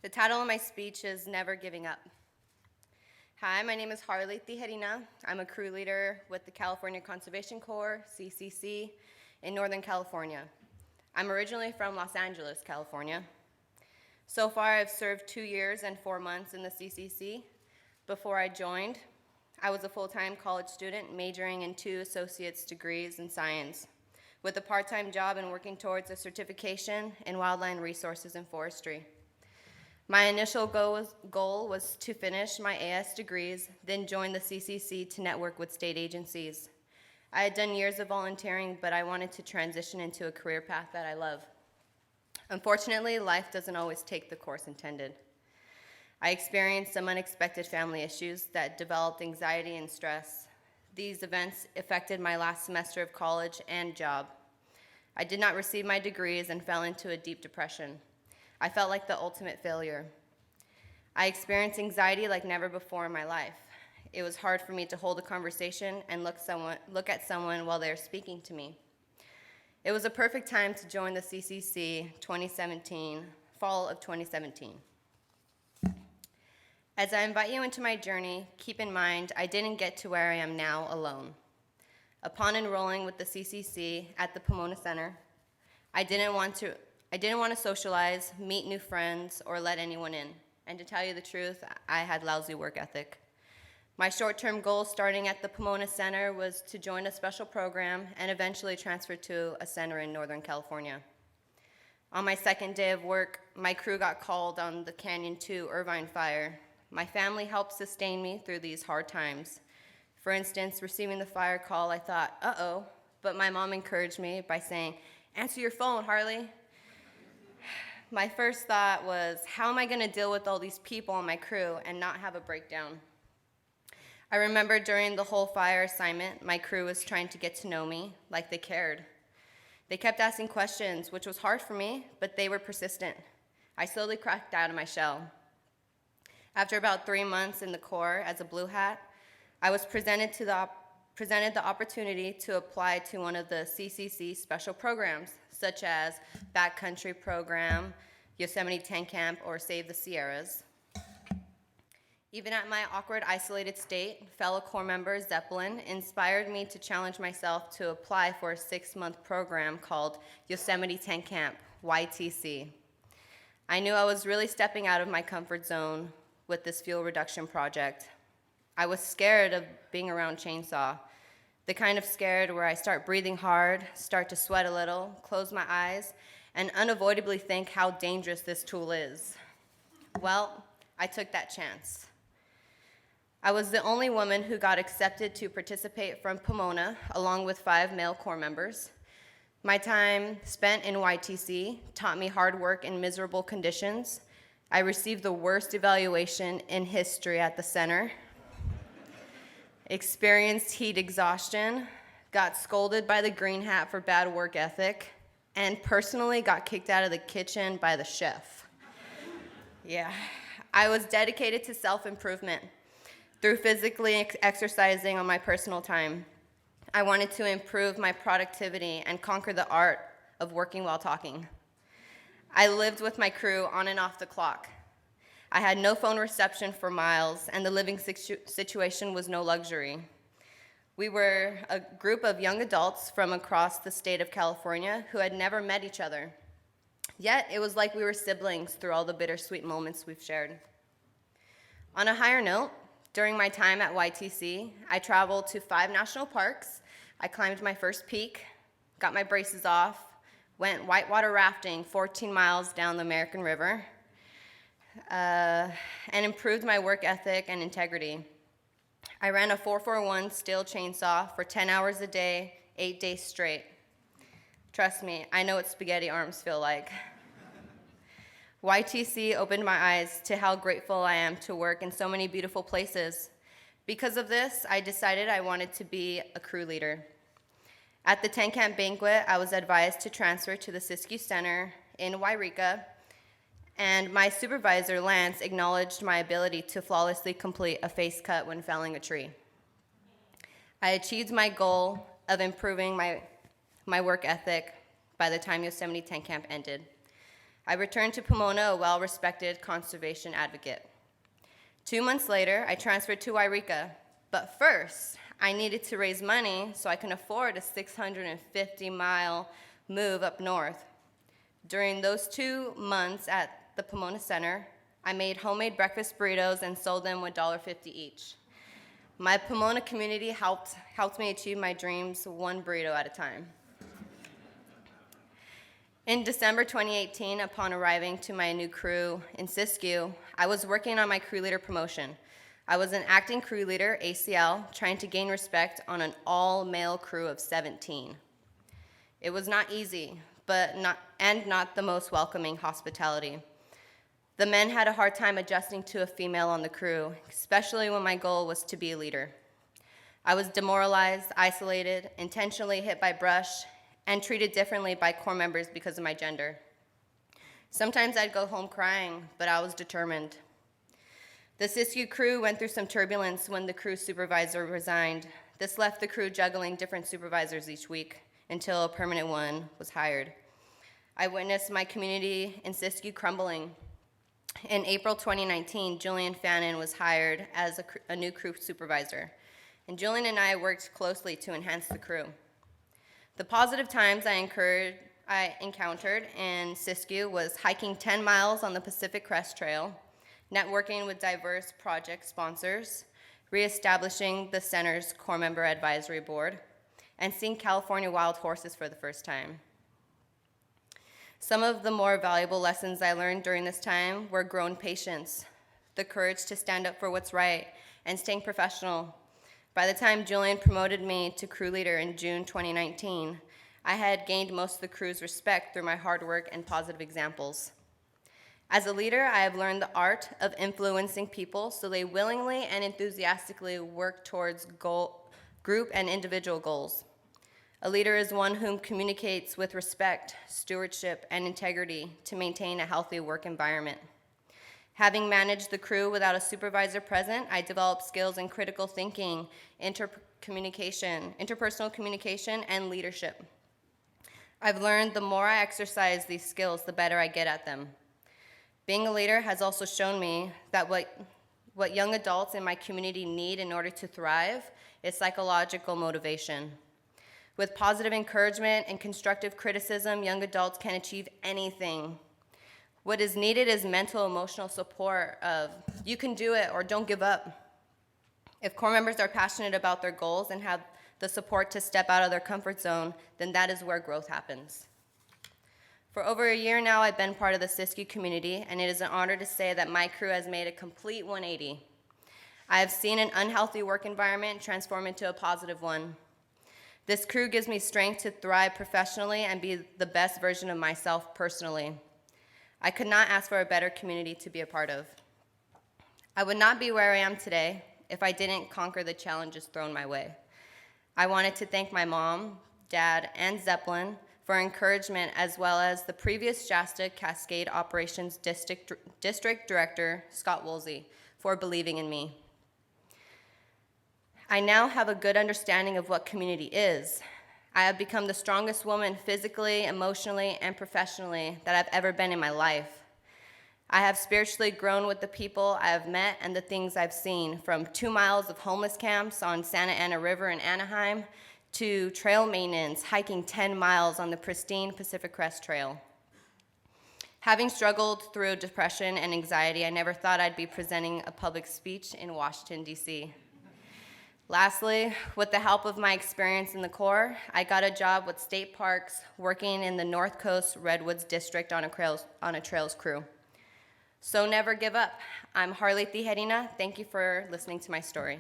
The title of my speech is Never Giving Up. Hi, my name is Harley Tijerina. I'm a crew leader with the California Conservation Corps, CCC, in Northern California. I'm originally from Los Angeles, California. So far, I've served 2 years and 4 months in the CCC. Before I joined, I was a full-time college student majoring in 2 associate's degrees in science, with a part-time job and working towards a certification in wildland resources and forestry. My initial goal was to finish my AS degrees, then join the CCC to network with state agencies. I had done years of volunteering, but I wanted to transition into a career path that I love. Unfortunately, life doesn't always take the course intended. I experienced some unexpected family issues that developed anxiety and stress. These events affected my last semester of college and job. I did not receive my degrees and fell into a deep depression. I felt like the ultimate failure. I experienced anxiety like never before in my life. It was hard for me to hold a conversation and look at someone while they're speaking to me. It was a perfect time to join the CCC 2017, fall of 2017. As I invite you into my journey, keep in mind I didn't get to where I am now alone. Upon enrolling with the CCC at the Pomona Center, I didn't want to socialize, meet new friends, or let anyone in. And to tell you the truth, I had lousy work ethic. My short-term goal starting at the Pomona Center was to join a special program and eventually transfer to a center in Northern California. On my second day of work, my crew got called on the Canyon 2 Irvine fire. My family helped sustain me through these hard times. For instance, receiving the fire call, I thought, uh-oh, but my mom encouraged me by saying, "Answer your phone, Harley." My first thought was, how am I going to deal with all these people on my crew and not have a breakdown? I remember during the whole fire assignment, my crew was trying to get to know me like they cared. They kept asking questions, which was hard for me, but they were persistent. I slowly cracked out of my shell. After about 3 months in the Corps as a blue hat, I was presented the opportunity to apply to one of the CCC special programs, such as Backcountry Program, Yosemite Tent Camp, or Save the Sierras. Even at my awkward, isolated state, fellow Corps member Zeppelin inspired me to challenge myself to apply for a 6-month program called Yosemite Tent Camp, YTC. I knew I was really stepping out of my comfort zone with this fuel reduction project. I was scared of being around chainsaw, the kind of scared where I start breathing hard, start to sweat a little, close my eyes, and unavoidably think how dangerous this tool is. Well, I took that chance. I was the only woman who got accepted to participate from Pomona, along with 5 male Corps members. My time spent in YTC taught me hard work in miserable conditions. I received the worst evaluation in history at the center, experienced heat exhaustion, got scolded by the green hat for bad work ethic, and personally got kicked out of the kitchen by the chef. Yeah, I was dedicated to self-improvement through physically exercising on my personal time. I wanted to improve my productivity and conquer the art of working while talking. I lived with my crew on and off the clock. I had no phone reception for miles, and the living situation was no luxury. We were a group of young adults from across the state of California who had never met each other. Yet, it was like we were siblings through all the bittersweet moments we've shared. On a higher note, during my time at YTC, I traveled to 5 national parks. I climbed my first peak, got my braces off, went whitewater rafting 14 miles down the American River, and improved my work ethic and integrity. I ran a 441 steel chainsaw for 10 hours a day, 8 days straight. Trust me, I know what spaghetti arms feel like. YTC opened my eyes to how grateful I am to work in so many beautiful places. Because of this, I decided I wanted to be a crew leader. At the tent camp banquet, I was advised to transfer to the Siskiyou Center in Wairika, and my supervisor, Lance, acknowledged my ability to flawlessly complete a face cut when felling a tree. I achieved my goal of improving my work ethic by the time Yosemite Tent Camp ended. I returned to Pomona, a well-respected conservation advocate. 2 months later, I transferred to Wairika, but first, I needed to raise money so I can afford a 650-mile move up north. During those 2 months at the Pomona Center, I made homemade breakfast burritos and sold them with $1.50 each. My Pomona community helped me achieve my dreams one burrito at a time. In December 2018, upon arriving to my new crew in Siskiyou, I was working on my crew leader promotion. I was an acting crew leader, ACL, trying to gain respect on an all-male crew of 17. It was not easy, but not the most welcoming hospitality. The men had a hard time adjusting to a female on the crew, especially when my goal was to be a leader. I was demoralized, isolated, intentionally hit by brush, and treated differently by Corps members because of my gender. Sometimes I'd go home crying, but I was determined. The Siskiyou crew went through some turbulence when the crew supervisor resigned. This left the crew juggling different supervisors each week until a permanent one was hired. I witnessed my community in Siskiyou crumbling. In April 2019, Julian Fannin was hired as a new crew supervisor, and Julian and I worked closely to enhance the crew. The positive times I encountered in Siskiyou was hiking 10 miles on the Pacific Crest Trail, networking with diverse project sponsors, reestablishing the center's Corps Member Advisory Board, and seeing California wild horses for the first time. Some of the more valuable lessons I learned during this time were grown patience, the courage to stand up for what's right, and staying professional. By the time Julian promoted me to crew leader in June 2019, I had gained most of the crew's respect through my hard work and positive examples. As a leader, I have learned the art of influencing people so they willingly and enthusiastically work towards group and individual goals. A leader is one whom communicates with respect, stewardship, and integrity to maintain a healthy work environment. Having managed the crew without a supervisor present, I developed skills in critical thinking, interpersonal communication, and leadership. I've learned the more I exercise these skills, the better I get at them. Being a leader has also shown me that what young adults in my community need in order to thrive is psychological motivation. With positive encouragement and constructive criticism, young adults can achieve anything. What is needed is mental, emotional support of, you can do it or don't give up. If Corps members are passionate about their goals and have the support to step out of their comfort zone, then that is where growth happens. For over a year now, I've been part of the Siskiyou community, and it is an honor to say that my crew has made a complete 180. I have seen an unhealthy work environment transform into a positive one. This crew gives me strength to thrive professionally and be the best version of myself personally. I could not ask for a better community to be a part of. I would not be where I am today if I didn't conquer the challenges thrown my way. I wanted to thank my mom, dad, and Zeppelin for encouragement, as well as the previous Shasta Cascade Operations District Director, Scott Woolsey, for believing in me. I now have a good understanding of what community is. I have become the strongest woman physically, emotionally, and professionally that I've ever been in my life. I have spiritually grown with the people I have met and the things I've seen, from 2 miles of homeless camps on Santa Ana River in Anaheim to trail maintenance, hiking 10 miles on the pristine Pacific Crest Trail. Having struggled through depression and anxiety, I never thought I'd be presenting a public speech in Washington, D.C. Lastly, with the help of my experience in the Corps, I got a job with state parks working in the North Coast Redwoods District on a trails crew. So never give up. I'm Harley Tijerina. Thank you for listening to my story.